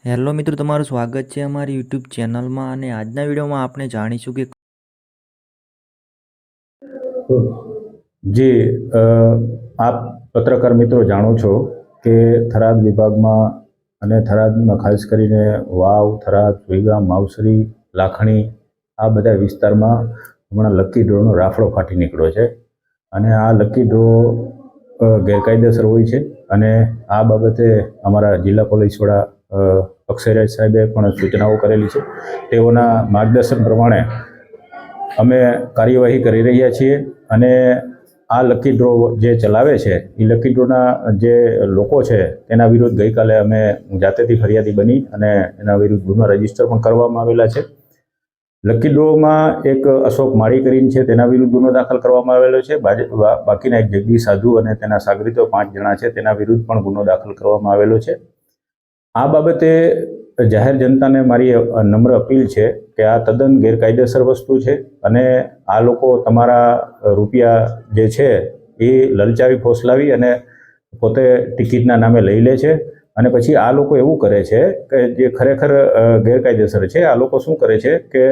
Hello મિત્રો, તમારું સ્વાગત છે અમારી યુટ્યુબ ચેનલમાં અને આજના વિડીયોમાં આપણે જાણીશું કે જી આપ પત્રકાર મિત્રો જાણો છો કે થરાદ વિભાગમાં અને થરાદમાં ખાસ કરીને વાવ, થરાદ, વિગામ, માવસરી, લાખણી આ બધા વિસ્તારમાં હમણાં લકી ડ્રોનો રાફડો ફાટી નીકળ્યો છે અને આ લકી ડ્રો ગેરકાયદેસર હોય છે અને આ બાબતે અમારા જિલ્લા પોલીસ વડા અક્ષયરાજ સાહેબે પણ સૂચનાઓ કરેલી છે। તેઓના માર્ગદર્શન પ્રમાણે અમે કાર્યવાહી કરી રહ્યા છીએ અને આ લકી ડ્રો જે ચલાવે છે એ લકી ડ્રોના જે લોકો છે તેના વિરુદ્ધ ગઈકાલે અમે જાતેથી ફરિયાદી બની અને એના વિરુદ્ધ ગુનો રજીસ્ટર પણ કરવામાં આવેલા છે। લકી ડ્રોમાં એક અશોક માળી કરીને છે તેના વિરુદ્ધ ગુનો દાખલ કરવામાં આવેલો છે। બાકીના એક જગદીશ સાધુ અને તેના સાગરીતો 5 જણા છે તેના વિરુદ્ધ પણ ગુનો દાખલ કરવામાં આવેલો છે। આ બાબતે જાહેર જનતાને મારી નમ્ર અપીલ છે કે આ તદ્દન ગેરકાયદેસર વસ્તુ છે અને આ લોકો તમારા રૂપિયા જે છે એ લલચાવી ફોસલાવી અને પોતે ટિકિટના નામે લઈ લે છે અને પછી આ લોકો એવું કરે છે કે જે ખરેખર ગેરકાયદેસર છે। આ લોકો શું કરે છે કે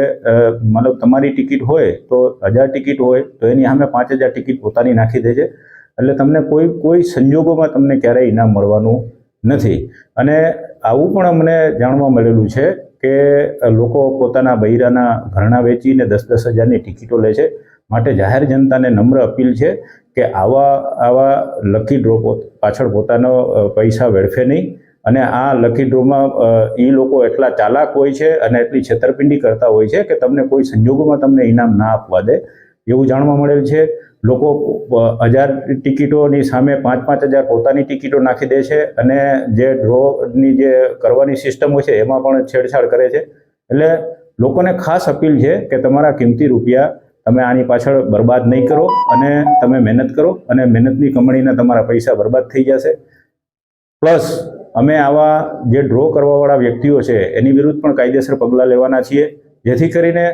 મતલબ તમારી ટિકિટ હોય તો 1000 ટિકિટ હોય તો એની સામે 5000 ટિકિટ પોતાની નાખી દે છે, એટલે તમને કોઈ સંજોગોમાં તમને ક્યારેય ઇનામ મળવાનું નથી। અને આવું પણ અમને જાણવા મળેલું છે કે લોકો પોતાના બૈરાના ઘરણા વેચીને 10-10 હજારની ટિકિટો લે છે। માટે જાહેર જનતાને નમ્ર અપીલ છે કે આવા લકી ડ્રો પાછળ પોતાનો પૈસા વેડફે નહીં અને આ લકી ડ્રોમાં એ લોકો એટલા ચાલાક હોય છે અને એટલી છેતરપિંડી કરતા હોય છે કે તમને કોઈ સંજોગોમાં તમને ઇનામ ના આપવા દે એવું જાણવા મળેલ છે। લોકો 1000 ટિકિટોની સામે 5-5000 પોતાની ટિકિટો નાખી દે છે અને જે ડ્રોની જે કરવાની સિસ્ટમ હોય છે એમાં પણ છેડછાડ કરે છે। એટલે લોકોને ખાસ અપીલ છે કે તમારા કિંમતી રૂપિયા તમે આની પાછળ બરબાદ નહીં કરો અને તમે મહેનત કરો અને મહેનતની કમાણીના તમારા પૈસા બરબાદ થઈ જશે। પ્લસ અમે આવા જે ડ્રો કરવાવાળા વ્યક્તિઓ છે એની વિરુદ્ધ પણ કાયદેસર પગલાં લેવાના છીએ, જેથી કરીને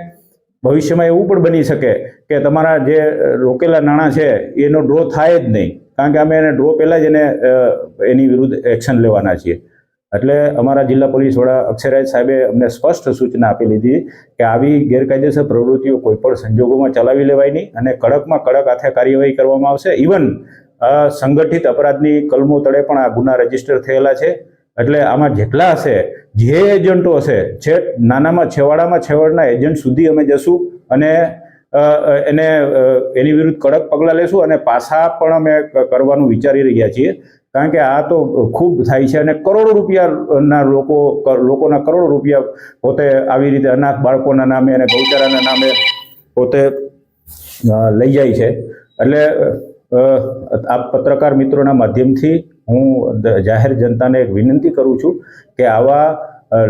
ભવિષ્યમાં એવું પણ બની શકે કે તમારા જે રોકેલા નાણાં છે એનો ડ્રો થાય જ નહીં, કારણ કે અમે એને ડ્રો પહેલાં જ એની વિરુદ્ધ એક્શન લેવાના છીએ। એટલે અમારા જિલ્લા પોલીસ વડા અક્ષયરાજ સાહેબે અમને સ્પષ્ટ સૂચના આપી લીધી કે આવી ગેરકાયદેસર પ્રવૃત્તિઓ કોઈ પણ સંજોગોમાં ચલાવી લેવાય નહીં અને કડકમાં કડક હાથે કાર્યવાહી કરવામાં આવશે। ઇવન સંગઠિત અપરાધની કલમો તળે પણ આ ગુના રજીસ્ટર થયેલા છે। એટલે આમાં જેટલા હશે, જે એજન્ટો હશે, નાનામાં છેવાડાના એજન્ટ સુધી અમે જશું અને એની વિરુદ્ધ કડક પગલાં લેશું અને પાછા પણ અમે કરવાનું વિચારી રહ્યા છીએ, કારણ કે આ તો ખૂબ થાય છે અને કરોડો રૂપિયાના લોકોના કરોડો રૂપિયા પોતે આવી રીતે અનાથ બાળકોના નામે અને ગૌચારાના નામે પોતે લઈ જાય છે। એટલે આ પત્રકાર મિત્રોના માધ્યમથી હું જાહેર જનતાને એક વિનંતી કરું છું કે આવા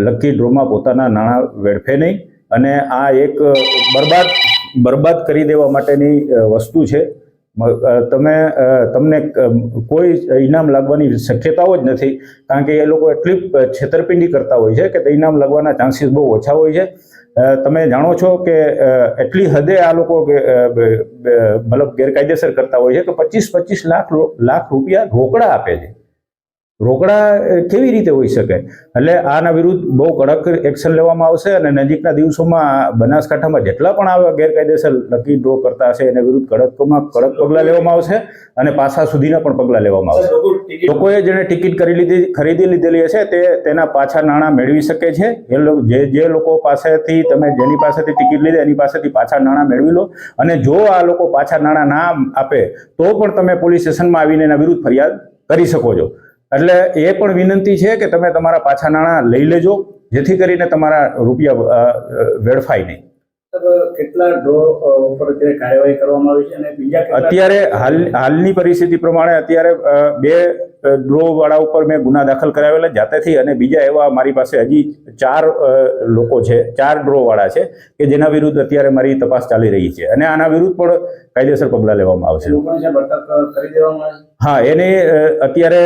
લકી ડ્રોમાં પોતાના નાણાં વેડફે નહીં અને આ એક બરબાદ કરી દેવા માટેની વસ્તુ છે। તમને કોઈ ઇનામ લાગવાની શક્યતાઓ જ નથી, કારણ કે એ લોકો એટલી છેતરપિંડી કરતા હોય છે કે ઇનામ લાગવાના ચાન્સીસ બહુ ઓછા હોય છે। તમે જાણો છો કે એટલી હદે આ લોકો મતલબ ગેરકાયદેસર કરતા હોય છે કે 25-25 લાખ રૂપિયા રોકડા આપે છે। રોકડા કેવી રીતે હોઈ શકે? એટલે આના વિરુદ્ધ બહુ કડક એક્શન લેવામાં આવશે અને નજીકના દિવસોમાં બનાસકાંઠામાં જેટલા પણ આવા ગેરકાયદેસર લકી ડ્રો કરતા હશે એને વિરુદ્ધ કડક પગલાં લેવામાં આવશે અને પાછા સુધીના પણ પગલાં લેવામાં આવશે। લોકોએ જેને ટિકિટ ખરીદી લીધેલી હશે તેના પાછા નાણાં મેળવી શકે છે। જે લોકો પાસેથી તમે જેની પાસેથી ટિકિટ લીધી એની પાસેથી પાછા નાણાં મેળવી લો અને જો આ લોકો પાછા નાણાં ના આપે તો પણ તમે પોલીસ સ્ટેશનમાં આવીને એના વિરુદ્ધ ફરિયાદ કરી શકો છો। એટલે એ પણ વિનંતી છે કે તમે તમારા પાછા નાણાં લઈ લેજો, જેથી કરીને તમારા રૂપિયા વેડફાય નહીં। કેટલા ડ્રો ઉપર કાર્યવાહી કરવામાં આવી છે અને બીજા અત્યારે હાલની પરિસ્થિતિ પ્રમાણે અત્યારે 2 ડ્રો વાળા ઉપર મેં ગુના દાખલ કરાવેલા જાતેથી અને બીજા એવા મારી પાસે હજી 4 લોકો છે, 4 ડ્રો વાળા છે કે જેના વિરુદ્ધ અત્યારે મારી તપાસ ચાલી રહી છે અને આના વિરુદ્ધ પણ કાયદેસર પગલાં લેવામાં આવશે। હા, અત્યારે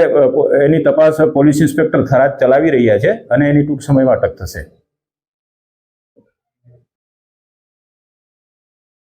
એની તપાસ પોલીસ ઇન્સ્પેક્ટર થરાદ ચલાવી રહ્યા છે અને એની ટૂંક સમયમાં અટક થશે।